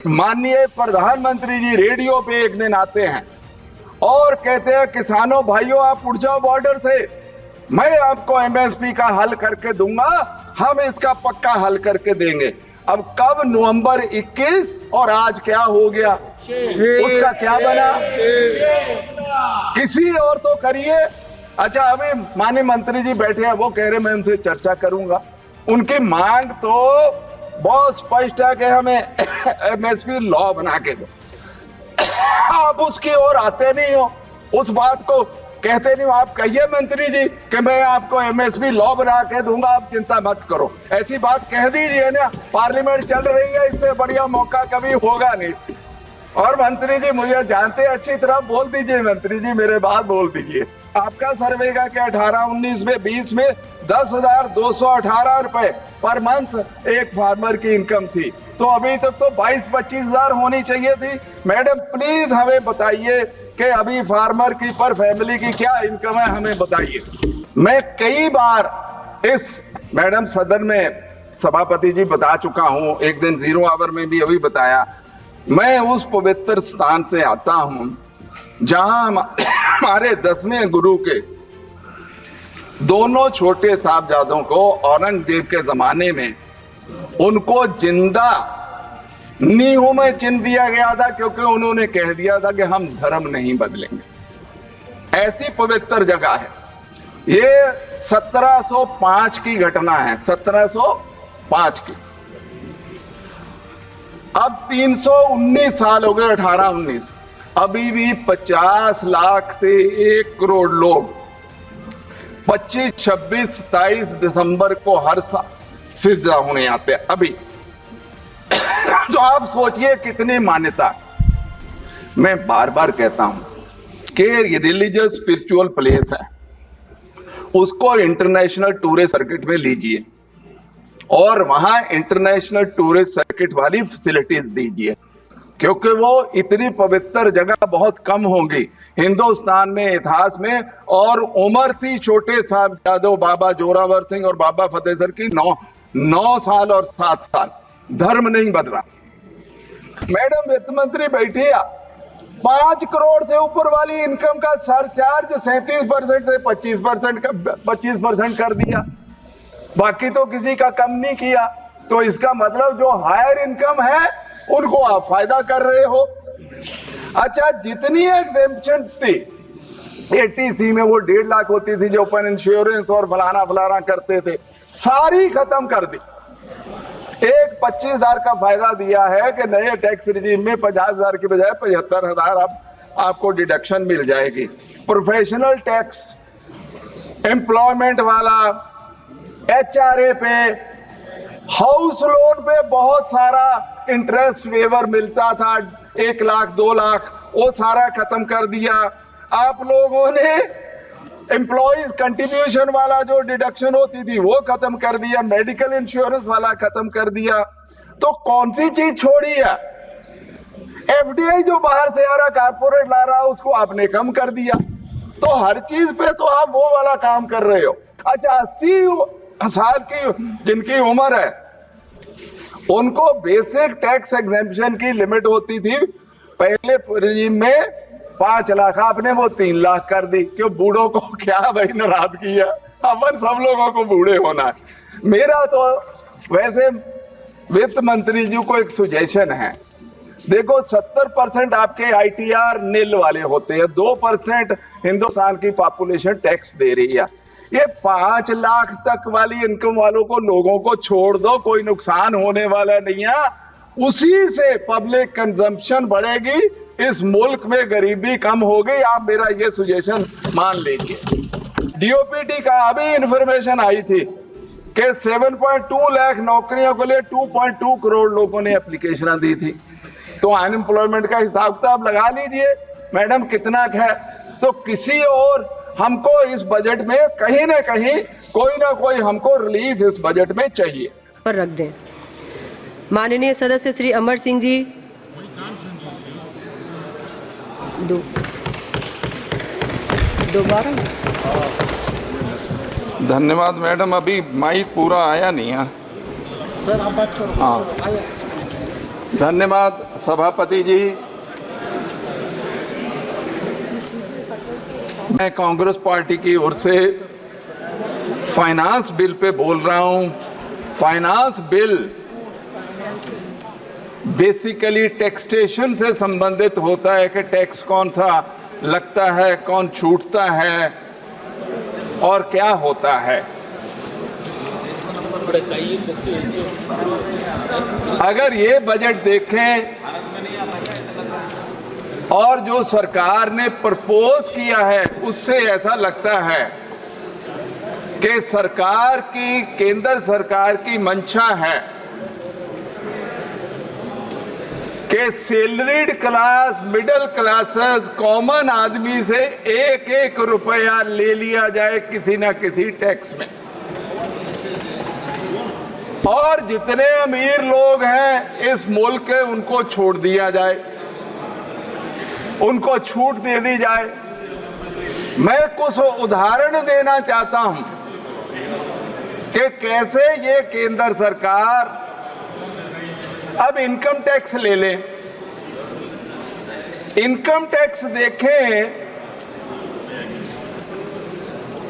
माननीय प्रधानमंत्री जी रेडियो पे एक दिन आते हैं और कहते हैं किसानों भाइयों आप उठ जाओ बॉर्डर से, मैं आपको एमएसपी का हल करके दूंगा, हम इसका पक्का हल करके देंगे। अब कब नवंबर 21 और आज क्या हो गया, उसका क्या बना? किसी और तो करिए। अच्छा अभी माननीय मंत्री जी बैठे हैं, वो कह रहे मैं उनसे चर्चा करूंगा। उनकी मांग तो बहुत स्पष्ट है कि हमें एमएसपी लॉ बना के दो। आप उसकी ओर आते नहीं हो, उस बात को कहते नहीं हो। आप कहिए मंत्री जी कि मैं आपको एमएसपी लॉ बना के दूंगा, आप चिंता मत करो, ऐसी बात कह दीजिए ना। पार्लियामेंट चल रही है, इससे बढ़िया मौका कभी होगा नहीं। और मंत्री जी मुझे जानते अच्छी तरह, बोल दीजिए मंत्री जी मेरे बात बोल दीजिए। आपका सर्वे का क्या 18-19 में 20 में 10,218 रुपए पर मंथ एक फार्मर की इनकम थी, तो अभी तक तो 22-25 हजार होनी चाहिए थी। मैडम प्लीज हमें बताइए कि अभी फार्मर की पर फैमिली की क्या इनकम है, हमें बताइए। मैं कई बार इस मैडम सदन में सभापति जी बता चुका हूं, एक दिन 0 आवर में भी अभी बताया। मैं उस पवित्र स्थान से आता हूं जहां हमारे 10वें गुरु के दोनों छोटे साहबजादों को औरंगजेब के जमाने में उनको जिंदा नींव में चिन दिया गया था, क्योंकि उन्होंने कह दिया था कि हम धर्म नहीं बदलेंगे। ऐसी पवित्र जगह है ये। 1705 की घटना है, 1705 की। अब 319 साल हो गए, 18-19, अभी भी 50 लाख से 1 करोड़ लोग 25, 26, 27 दिसंबर को हर साल सिजदा होने आते हैं अभी। तो आप सोचिए कितनी मान्यता। मैं बार बार कहता हूं कि ये रिलीजियस स्पिरिचुअल प्लेस है, उसको इंटरनेशनल टूरिस्ट सर्किट में लीजिए और वहां इंटरनेशनल टूरिस्ट सर्किट वाली फैसिलिटीज दीजिए, क्योंकि वो इतनी पवित्र जगह बहुत कम होंगी हिंदुस्तान में इतिहास में। और उम्र थी छोटे साहबजादों बाबा जोरावर सिंह और बाबा फतेह सर की 9 साल और 7 साल, धर्म नहीं बदला। मैडम वित्त मंत्री बैठी है, 5 करोड़ से ऊपर वाली इनकम का सरचार्ज 37% से 25% कर दिया, बाकी तो किसी का कम नहीं किया। तो इसका मतलब जो हायर इनकम है उनको आप फायदा कर रहे हो। अच्छा जितनी एग्जेम्पशंस थी 80C में, वो 1.5 लाख होती थी जो ओपन इंश्योरेंस और फलाना फलाना करते थे, सारी खत्म कर दी। एक 25,000 का फायदा दिया है कि नए टैक्स रिजीम में 50,000 की बजाय 75,000 आपको डिडक्शन मिल जाएगी। प्रोफेशनल टैक्स, एम्प्लॉयमेंट वाला, HRA पे, हाउस लोन पे बहुत सारा इंटरेस्ट वेवर मिलता था, 1 लाख 2 लाख, वो सारा खत्म कर दिया। आप लोगों ने एम्प्लॉइज कंट्रीब्यूशन वाला जो डिडक्शन होती थी वो खत्म कर दिया, मेडिकल इंश्योरेंस वाला खत्म कर दिया। तो कौन सी चीज छोड़ी है? FDI जो बाहर से आ रहा, कारपोरेट ला रहा, उसको आपने कम कर दिया। तो हर चीज पे तो आप वो वाला काम कर रहे हो। अच्छा 80 साल की जिनकी उम्र है उनको बेसिक टैक्स एग्जेम्पशन की लिमिट होती थी पहले रिजीम में 5 लाख, आपने वो 3 लाख कर दी। क्यों? बूढ़ों को क्या भाई नाराज किया, अपन सब लोगों को बूढ़े होना है। मेरा तो वैसे वित्त मंत्री जी को एक सुजेशन है, देखो 70% आपके ITR नील वाले होते हैं, 2% हिंदुस्तान की पॉपुलेशन टैक्स दे रही है। ये 5 लाख तक वाली इनकम वालों को, लोगों को छोड़ दो, कोई नुकसान होने वाला नहीं है। उसी से पब्लिक कंजम्पशन बढ़ेगी, इस मुल्क में गरीबी कम होगी। आप मेरा ये सुजेशन मान लीजिए। DOPT का अभी इंफॉर्मेशन आई थी कि 7.2 लाख नौकरियों के लिए 2.2 करोड़ लोगों ने एप्लीकेशन दी थी। तो अनएम्प्लॉयमेंट का हिसाब किताब लगा लीजिए मैडम कितना है। तो किसी और हमको इस बजट में कहीं ना कहीं कोई ना कोई हमको रिलीफ इस बजट में चाहिए। पर रख दें। माननीय सदस्य श्री अमर सिंह जी। दोबारा। धन्यवाद मैडम, अभी माइक पूरा आया नहीं है। सर आप बात करो। हाँ धन्यवाद सभापति जी। मैं कांग्रेस पार्टी की ओर से फाइनेंस बिल पे बोल रहा हूं। फाइनेंस बिल बेसिकली टैक्सेशन से संबंधित होता है कि टैक्स कौन सा लगता है, कौन छूटता है और क्या होता है। अगर ये बजट देखें और जो सरकार ने प्रपोज किया है उससे ऐसा लगता है कि सरकार की, केंद्र सरकार की मंशा है कि salaried class, middle classes, common आदमी से एक एक रुपया ले लिया जाए किसी ना किसी टैक्स में, और जितने अमीर लोग हैं इस मुल्क के उनको छोड़ दिया जाए, उनको छूट दे दी जाए। मैं कुछ उदाहरण देना चाहता हूं कि कैसे ये केंद्र सरकार, अब इनकम टैक्स ले लें। इनकम टैक्स देखें,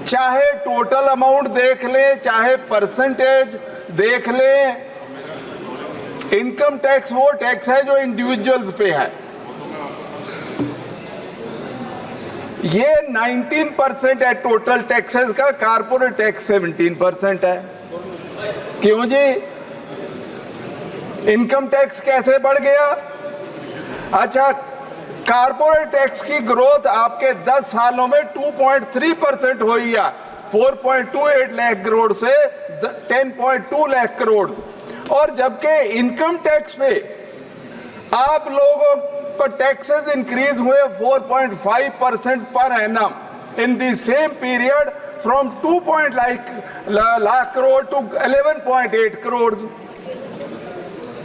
चाहे टोटल अमाउंट देख लें, चाहे परसेंटेज देख लें, इनकम टैक्स वो टैक्स है जो इंडिविजुअल्स पे है। ये 19% है टोटल टैक्सेस का, कारपोरेट टैक्स 17% है। क्यों जी? इनकम टैक्स कैसे बढ़ गया? अच्छा, कारपोरेट टैक्स की ग्रोथ आपके 10 सालों में 2.3% हुई है, 4.28 लाख करोड़ से 10.2 लाख करोड़, और जबकि इनकम टैक्स पे आप लोगों पर टैक्सेस इंक्रीज हुए 4.5% per annum in the same period, from 2 lakh crore to 11.8 crore.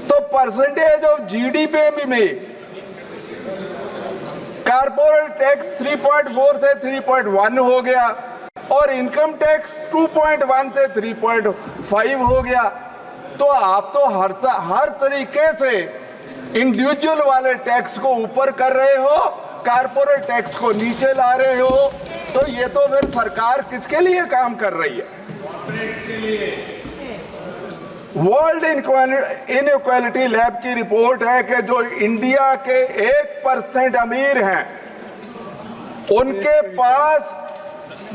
तो परसेंटेज ऑफ जीडीपी में कारपोरेट टैक्स 3.4 से 3.1 हो गया और इनकम टैक्स 2.1 से 3.5 हो गया। तो आप तो हर तरीके से इंडिविजुअल वाले टैक्स को ऊपर कर रहे हो, कारपोरेट टैक्स को नीचे ला रहे हो। तो ये तो फिर सरकार किसके लिए काम कर रही है? वर्ल्ड इनइक्वालिटी लैब की रिपोर्ट है कि जो इंडिया के 1% अमीर हैं उनके पास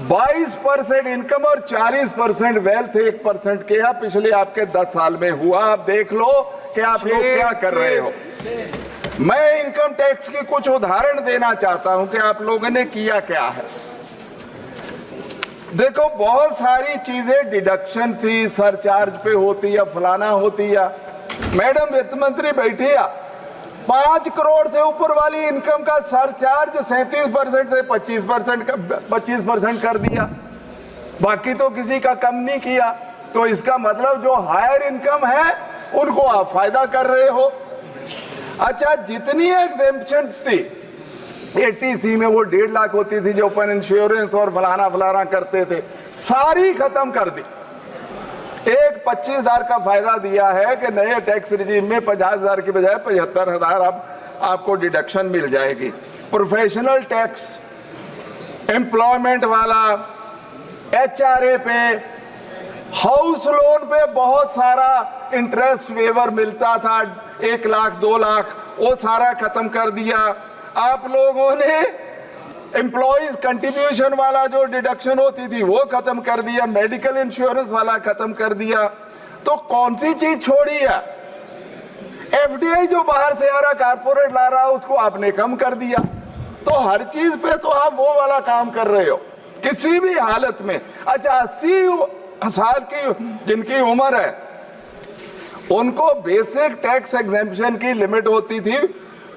22% इनकम और 40% वेल्थ 1% के या पिछले आपके 10 साल में हुआ। आप देख लो कि आप लोग क्या कर रहे हो। मैं इनकम टैक्स की कुछ उदाहरण देना चाहता हूं कि आप लोगों ने किया क्या है। देखो, बहुत सारी चीजें डिडक्शन थी, सरचार्ज पे होती है, फलाना होती है। मैडम वित्त मंत्री बैठी है, 5 करोड़ से ऊपर वाली इनकम का सरचार्ज 37% से 25% कर दिया, बाकी तो किसी का कम नहीं किया। तो इसका मतलब जो हायर इनकम है उनको आप फायदा कर रहे हो। अच्छा, जितनी एग्जेम्पशंस थी 80C में, वो 1.5 लाख होती थी जो ओपन इंश्योरेंस और फलाना फलाना करते थे, सारी खत्म कर दी। एक 25,000 का फायदा दिया है कि नए टैक्स रिजीम में 50,000 की बजाय 75,000 आपको डिडक्शन मिल जाएगी। प्रोफेशनल टैक्स, एम्प्लॉयमेंट वाला, HRA पे, हाउस लोन पे बहुत सारा इंटरेस्ट वेवर मिलता था, 1 लाख 2 लाख, वो सारा खत्म कर दिया। आप लोगों ने एम्प्लॉइज कंट्रीब्यूशन वाला जो डिडक्शन होती थी वो खत्म कर दिया, मेडिकल इंश्योरेंस वाला खत्म कर दिया। तो कौन सी चीज छोड़ी है? FDI जो बाहर से आ रहा, कारपोरेट ला रहा, उसको आपने कम कर दिया। तो हर चीज पे तो आप वो वाला काम कर रहे हो किसी भी हालत में। अच्छा, 80 साल की जिनकी उम्र है उनको बेसिक टैक्स एग्जेम्पशन की लिमिट होती थी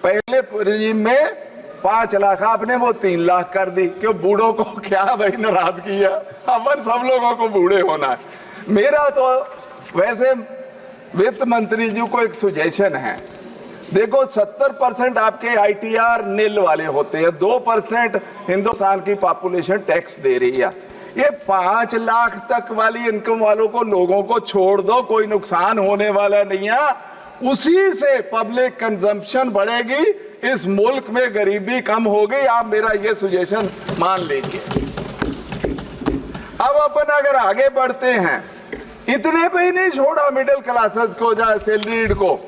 पहले रिजीम में 5 लाख, आपने वो 3 लाख कर दी। क्यों? बूढ़ों को क्या भाई नाराज किया? अपन सब लोगों को बूढ़े होना है। मेरा तो वैसे वित्त मंत्री जी को एक सुजेशन है। देखो, 70% आपके ITR नील वाले होते हैं, 2% हिंदुस्तान की पॉपुलेशन टैक्स दे रही है। ये 5 लाख तक वाली इनकम वालों को, लोगों को छोड़ दो, कोई नुकसान होने वाला नहीं है। उसी से पब्लिक कंजम्पशन बढ़ेगी, इस मुल्क में गरीबी कम होगी। आप मेरा ये सुजेशन मान लीजिए। अब अपन अगर आगे बढ़ते हैं, इतने पे ही नहीं छोड़ा मिडिल क्लासेस को या सैलरीड को,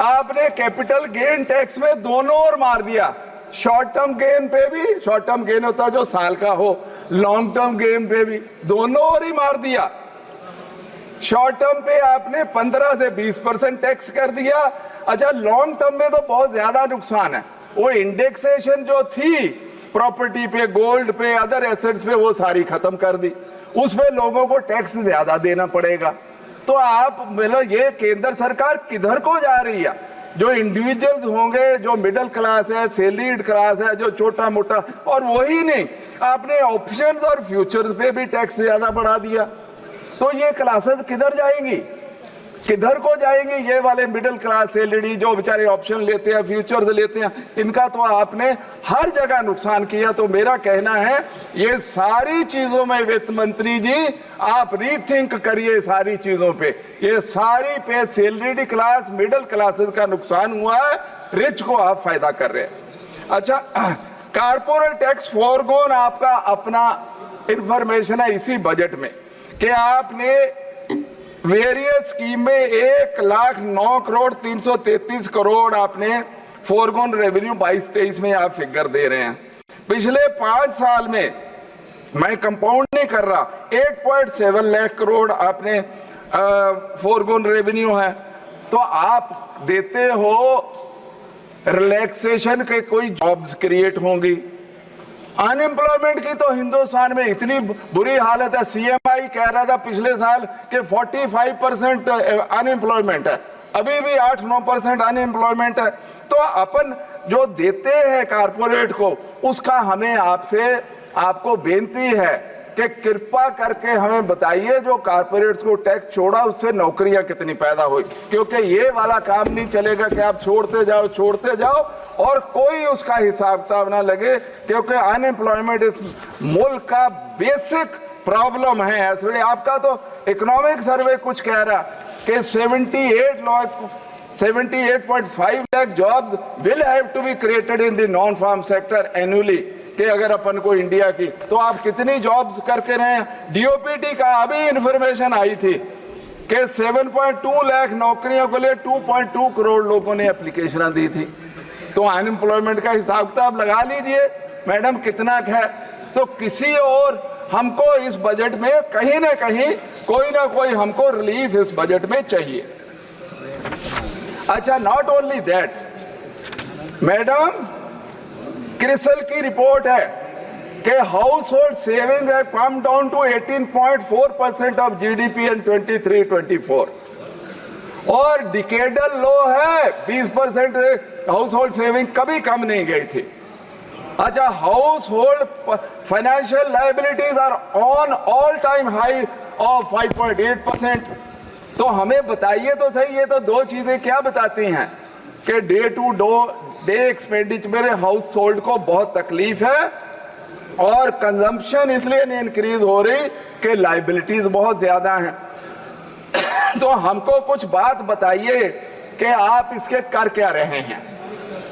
आपने कैपिटल गेन टैक्स में दोनों ओर मार दिया। शॉर्ट टर्म गेन पे भी, शॉर्ट टर्म गेन होता जो साल का हो, लॉन्ग टर्म गेन पे भी दोनों ओर ही मार दिया। शॉर्ट टर्म पे आपने 15 से 20% टैक्स कर दिया। अच्छा, लॉन्ग टर्म में तो बहुत ज्यादा नुकसान है। वो इंडेक्सेशन जो थी प्रॉपर्टी पे, गोल्ड पे, अदर एसेट्स पे, वो सारी खत्म कर दी। उसमें लोगों को टैक्स ज्यादा देना पड़ेगा। तो आप मतलब ये केंद्र सरकार किधर को जा रही है? जो इंडिविजुअल्स होंगे, जो मिडिल क्लास है, सैलरीड क्लास है, जो छोटा मोटा, और वही नहीं, आपने ऑप्शंस और फ्यूचर्स पे भी टैक्स ज्यादा बढ़ा दिया। तो ये क्लासेस किधर जाएंगी, किधर को जाएंगे? ये वाले मिडिल क्लास सैलरी जो बेचारे ऑप्शन लेते हैं, फ्यूचर्स लेते हैं, इनका तो आपने हर जगह नुकसान किया। तो मेरा कहना है, ये सारी चीजों में वित्त मंत्री जी आप रीथिंक करिए सारी चीजों पे। ये सारी पे सैलरीड क्लास, मिडिल क्लासेस का नुकसान हुआ है, रिच को आप फायदा कर रहे हैं। अच्छा, कारपोरेट टैक्स फोरगोन आपका अपना इंफॉर्मेशन है इसी बजट में कि आपने वेरियस स्कीम में 1,09,333 करोड़ आपने फोरगोन रेवेन्यू 22-23 में आप फिगर दे रहे हैं। पिछले 5 साल में, मैं कंपाउंड नहीं कर रहा, 8.7 लाख करोड़ आपने फोरगोन रेवेन्यू है। तो आप देते हो रिलैक्सेशन के कोई जॉब्स क्रिएट होंगी। अनएम्प्लॉयमेंट की तो हिंदुस्तान में इतनी बुरी हालत है। सीएमआई कह रहा था पिछले साल कि 45% अनएम्प्लॉयमेंट है, अभी भी 8-9% अनएम्प्लॉयमेंट है। तो अपन जो देते हैं कारपोरेट को, उसका हमें आपको बेनती है कि कृपा करके हमें बताइए जो कारपोरेट्स को टैक्स छोड़ा उससे नौकरियां कितनी पैदा हुई। क्योंकि ये वाला काम नहीं चलेगा कि आप छोड़ते जाओ और कोई उसका हिसाब किताब ना लगे, क्योंकि अनएम्प्लॉयमेंट इस मुल्क का बेसिक प्रॉब्लम है। इसलिए आपका तो इकोनॉमिक सर्वे कुछ कह रहा कि 78.5 lakh jobs will have to be created in the non farm sector annually. कि अगर अपन को इंडिया की, तो आप कितनी जॉब्स करके रहे हैं? डीओपीटी का अभी इंफॉर्मेशन आई थी कि 7.2 लाख नौकरियों के लिए 2.2 करोड़ लोगों ने एप्लीकेशन दी थी। तो अनएम्प्लॉयमेंट का हिसाब किताब लगा लीजिए मैडम कितना है। तो किसी और हमको इस बजट में कहीं ना कहीं कोई ना कोई हमको रिलीफ इस बजट में चाहिए। अच्छा, not only that madam, Crisil की रिपोर्ट है कि हाउस होल्ड सेविंग है come down to 18.4% of GDP in 23-24 और डिकेडल लो है 20% हाउस होल्ड सेविंग कभी कम नहीं गई थी। अच्छा, household financial liabilities are on all time high of 5.8%। तो हमें बताइए तो सही, ये तो दो चीजें क्या बताती हैं कि day to day expenditure household को बहुत तकलीफ है और कंजम्पशन इसलिए नहीं इंक्रीज हो रही कि लायबिलिटीज बहुत ज्यादा हैं। तो हमको कुछ बात बताइए कि आप इसके कर क्या रहे हैं,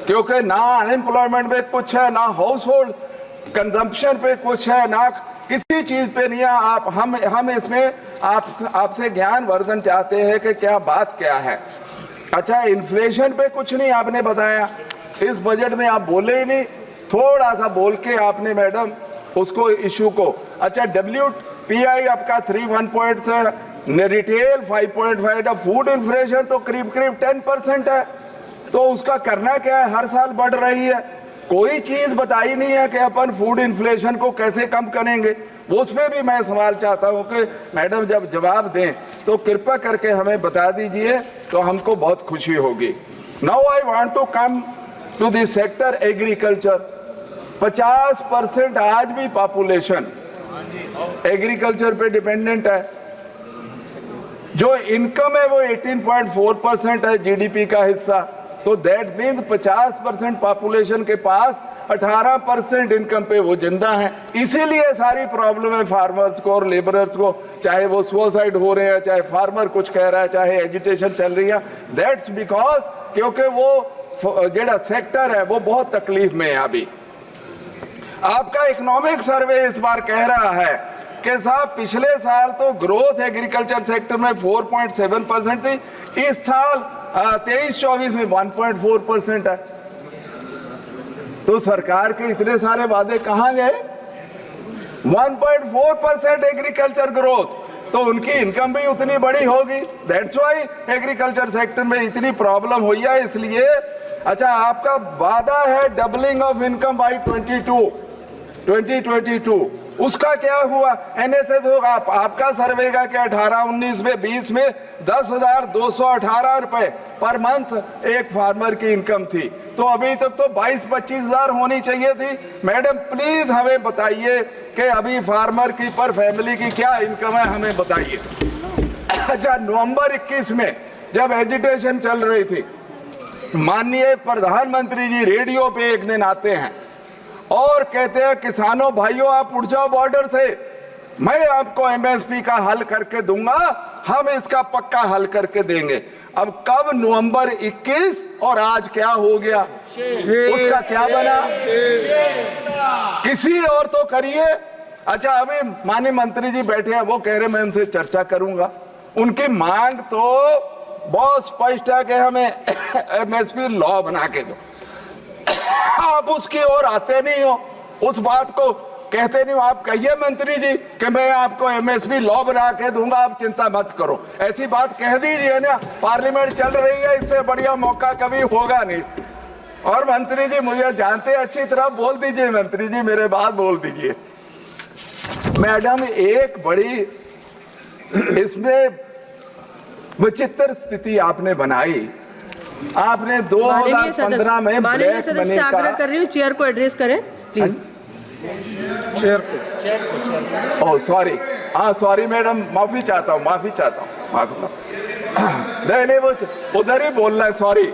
क्योंकि ना अनएम्प्लॉयमेंट पे कुछ है, ना हाउस होल्ड कंजम्पशन पे कुछ है, ना किसी चीज पे नहीं है। आप हम इसमें आपसे ज्ञान वर्धन चाहते हैं कि क्या बात क्या है। अच्छा, इन्फ्लेशन पे कुछ नहीं आपने बताया, इस बजट में आप बोले ही नहीं, थोड़ा सा बोल के आपने मैडम उसको इशू को। अच्छा, WPI आपका 3.1 रिटेल 5.5, फूड इन्फ्लेशन तो करीब 10% है। तो उसका करना क्या है, हर साल बढ़ रही है। कोई चीज बताई नहीं है कि अपन फूड इन्फ्लेशन को कैसे कम करेंगे। उसमें भी मैं सवाल चाहता हूं कि मैडम जब जवाब दें तो कृपया करके हमें बता दीजिए, तो हमको बहुत खुशी होगी। Now I want to come to this sector agriculture. 50% आज भी पॉपुलेशन एग्रीकल्चर पे डिपेंडेंट है। जो इनकम है वो 18.4% है जीडीपी का हिस्सा। तो दैट मीन्स 50% पॉपुलेशन के पास 18% इनकम पे वो जिंदा है। इसीलिए सारी प्रॉब्लम है फार्मर्स को और लेबरर्स को, चाहे वो सुसाइड हो रहे हैं, चाहे फार्मर कुछ कह रहा है, चाहे एजिटेशन चल रही है। दैट्स बिकॉज क्योंकि वो जेड़ा सेक्टर है वो बहुत तकलीफ में है। अभी आपका इकोनॉमिक सर्वे इस बार कह रहा है कि साहब पिछले साल तो ग्रोथ एग्रीकल्चर सेक्टर में 4.7% थी, इस साल 23-24 में 1.4% है। तो सरकार के इतने सारे वादे कहां गए? 1.4% एग्रीकल्चर ग्रोथ, तो उनकी इनकम भी उतनी बड़ी होगी। दैट्स व्हाई एग्रीकल्चर सेक्टर में इतनी प्रॉब्लम हुई है। इसलिए अच्छा, आपका वादा है डबलिंग ऑफ इनकम बाई 2022, उसका क्या हुआ? एनएसएस होगा आपका सर्वे का क्या 18-19 में 20 में 10,218 रुपए पर मंथ एक फार्मर की इनकम थी, तो अभी तक तो 22-25 हजार होनी चाहिए थी। मैडम प्लीज हमें बताइए कि अभी फार्मर की पर फैमिली की क्या इनकम है, हमें बताइए। अच्छा, नवंबर 21 में जब एजिटेशन चल रही थी, माननीय प्रधानमंत्री जी रेडियो पे एक दिन आते हैं और कहते हैं किसानों भाइयों आप उठ जाओ बॉर्डर से, मैं आपको एमएसपी का हल करके दूंगा, हम इसका पक्का हल करके देंगे। अब कब? नवंबर 21 और आज क्या हो गया? उसका क्या बना? किसी और तो करिए। अच्छा, अभी माननीय मंत्री जी बैठे हैं, वो कह रहे मैं उनसे चर्चा करूंगा। उनकी मांग तो बहुत स्पष्ट है कि हमें एमएसपी लॉ बना के दो। आप उसकी ओर आते नहीं हो, उस बात को कहते नहीं हो। आप कहिए मंत्री जी कि मैं आपको एमएसपी लॉ बना के दूंगा, आप चिंता मत करो, ऐसी बात कह दीजिए ना। पार्लियामेंट चल रही है, इससे बढ़िया मौका कभी होगा नहीं। और मंत्री जी मुझे जानते अच्छी तरह, बोल दीजिए मंत्री जी, मेरे बात बोल दीजिए। मैडम एक बड़ी इसमें विचित्र स्थिति आपने बनाई। आपने 2015 में ब्लैक मनी का, आग्रह कर रही हूँ चेयर को एड्रेस करें प्लीज। चेयर को, ओह सॉरी, हाँ सॉरी मैडम, माफी चाहता हूँ, माफी चाहता हूँ। नहीं वो उधर ही बोलना है, सॉरी।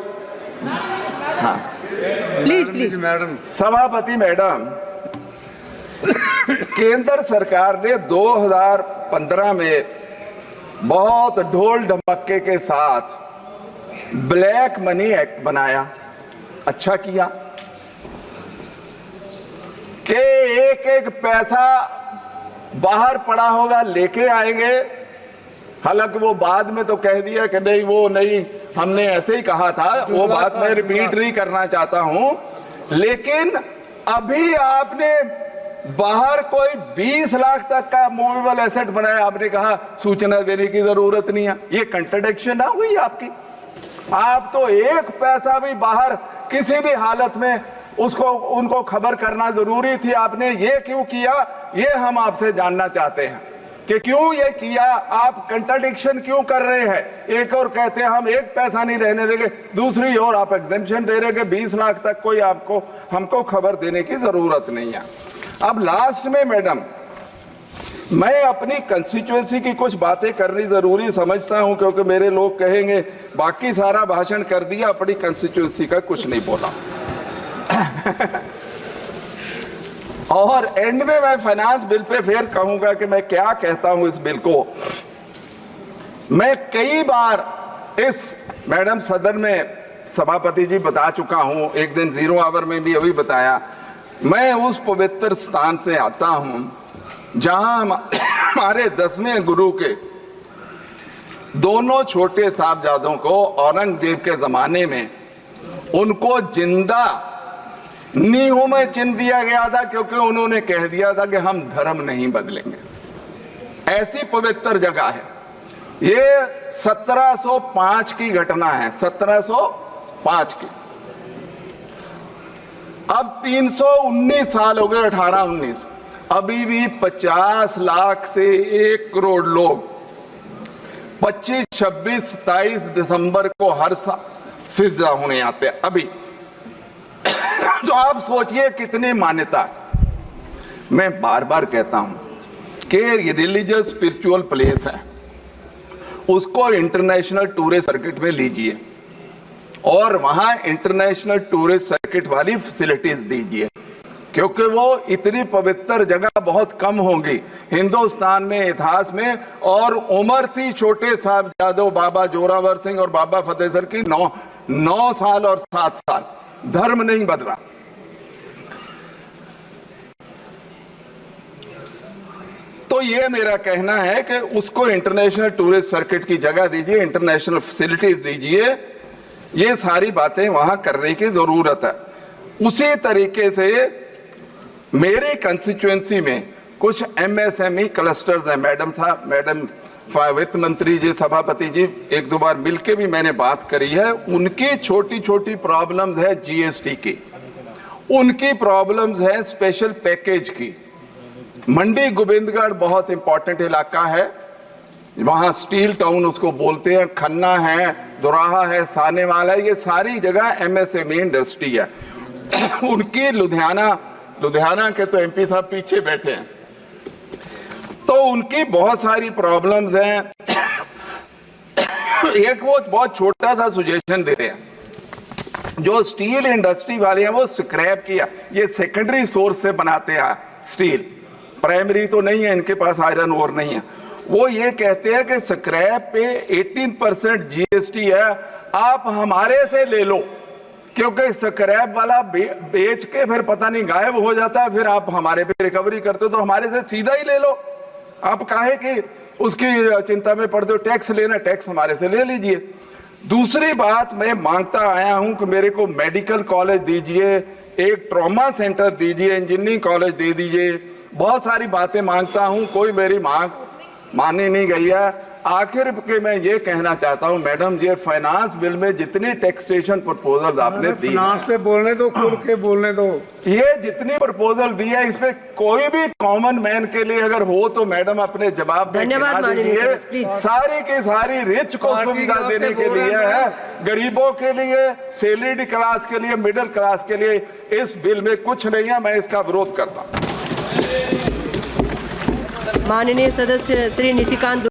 हाँ प्लीज मैडम। सभापति मैडम, केंद्र सरकार ने 2015 में बहुत ढोल ढमक्के के साथ ब्लैक मनी एक्ट बनाया। अच्छा किया कि एक एक पैसा बाहर पड़ा होगा लेके आएंगे। हालांकि वो बाद में तो कह दिया कि नहीं वो नहीं, हमने ऐसे ही कहा था, वो बात मैं रिपीट नहीं करना चाहता हूं। लेकिन अभी आपने बाहर कोई 20 लाख तक का मूवेबल एसेट बनाया, आपने कहा सूचना देने की जरूरत नहीं है। ये कंट्राडिक्शन ना हुई आपकी? आप तो एक पैसा भी बाहर किसी भी हालत में उसको उनको खबर करना जरूरी थी, आपने ये क्यों किया? ये हम आपसे जानना चाहते हैं कि क्यों ये किया, आप कंट्राडिक्शन क्यों कर रहे हैं? एक और कहते हैं हम एक पैसा नहीं रहने देंगे, दूसरी ओर आप एग्जेम्पशन दे रहे हैं 20 लाख तक कोई आपको हमको खबर देने की जरूरत नहीं है। अब लास्ट में मैडम, मैं अपनी कंस्टिट्यूएंसी की कुछ बातें करनी जरूरी समझता हूं, क्योंकि मेरे लोग कहेंगे बाकी सारा भाषण कर दिया, अपनी कंस्टिट्यूएंसी का कुछ नहीं बोला। और एंड में मैं फाइनेंस बिल पे फिर कहूंगा कि मैं क्या कहता हूं इस बिल को। मैं कई बार इस मैडम सदन में सभापति जी बता चुका हूं, एक दिन 0 आवर में भी अभी बताया, मैं उस पवित्र स्थान से आता हूं जहां हमारे 10वें गुरु के दोनों छोटे साहबजादों को औरंगजेब के जमाने में उनको जिंदा नींहों में चिन्ह दिया गया था, क्योंकि उन्होंने कह दिया था कि हम धर्म नहीं बदलेंगे। ऐसी पवित्र जगह है ये। 1705 की घटना है, 1705 की। अब 319 साल हो गए, 18-19, अभी भी 50 लाख से 1 करोड़ लोग 25, 26, 27 दिसंबर को हर साल सिजदा होने आते हैं अभी। तो आप सोचिए कितनी मान्यता है। मैं बार बार कहता हूं कि रिलीजियस स्पिरिचुअल प्लेस है, उसको इंटरनेशनल टूरिस्ट सर्किट में लीजिए, और वहां इंटरनेशनल टूरिस्ट सर्किट वाली फैसिलिटीज दीजिए, क्योंकि वो इतनी पवित्र जगह बहुत कम होगी हिंदुस्तान में, इतिहास में। और उम्र थी छोटे साहबजादों बाबा जोरावर सिंह और बाबा फतेह सर की 9 साल और 7 साल, धर्म नहीं बदला। तो ये मेरा कहना है कि उसको इंटरनेशनल टूरिस्ट सर्किट की जगह दीजिए, इंटरनेशनल फैसिलिटीज दीजिए, ये सारी बातें वहां करने की जरूरत है। उसी तरीके से मेरी कंस्टिट्यूएंसी में कुछ एमएसएमई क्लस्टर्स हैं। मैडम साहब, मैडम वित्त मंत्री जी, सभापति जी, 1-2 बार मिलके भी मैंने बात करी है। उनकी छोटी छोटी प्रॉब्लम्स है जीएसटी की, उनकी प्रॉब्लम्स है स्पेशल पैकेज की। मंडी गोविंदगढ़ बहुत इंपॉर्टेंट इलाका है, वहां स्टील टाउन उसको बोलते हैं, खन्ना है, दोराहा है, सानेवाल है, ये सारी जगह एमएसएमई इंडस्ट्री है। उनकी लुधियाना के तो एमपी साहब पीछे बैठे हैं, तो उनकी बहुत सारी प्रॉब्लम्स हैं। एक वो बहुत छोटा सा सुजेशन देते हैं, जो स्टील इंडस्ट्री वाले हैं वो स्क्रैप किया, ये सेकेंडरी सोर्स से बनाते हैं स्टील, प्राइमरी तो नहीं है इनके पास, आयरन ओर नहीं है। वो ये कहते हैं कि स्क्रैप पे 18% जीएसटी है, आप हमारे से ले लो, क्योंकि स्क्रैप वाला बेच के फिर पता नहीं गायब हो जाता है, फिर आप हमारे पे रिकवरी करते हो, तो हमारे से सीधा ही ले लो। आप काहे कि उसकी चिंता में पड़ते हो, टैक्स लेना, टैक्स हमारे से ले लीजिए। दूसरी बात मैं मांगता आया हूं कि मेरे को मेडिकल कॉलेज दीजिए, एक ट्रॉमा सेंटर दीजिए, इंजीनियरिंग कॉलेज दे दीजिए, बहुत सारी बातें मांगता हूं, कोई मेरी मांग मानी नहीं गई है। आखिर के मैं ये कहना चाहता हूं मैडम, ये फाइनेंस बिल में जितनी टैक्सेशन प्रपोजल आपने दी, फाइनेंस पे बोलने दो, खुल के बोलने दो, ये जितनी प्रपोजल दी है, इसमें कोई भी कॉमन मैन के लिए अगर हो तो मैडम अपने जवाब में धन्यवाद गिना माननीय दीजिए। सदस्य, प्लीज। सारी की सारी रिच को सुविधा देने के लिए है, गरीबों के लिए, सैलरीड क्लास के लिए, मिडिल क्लास के लिए इस बिल में कुछ नहीं है। मैं इसका विरोध करता हूं। माननीय सदस्य श्री निशिकांत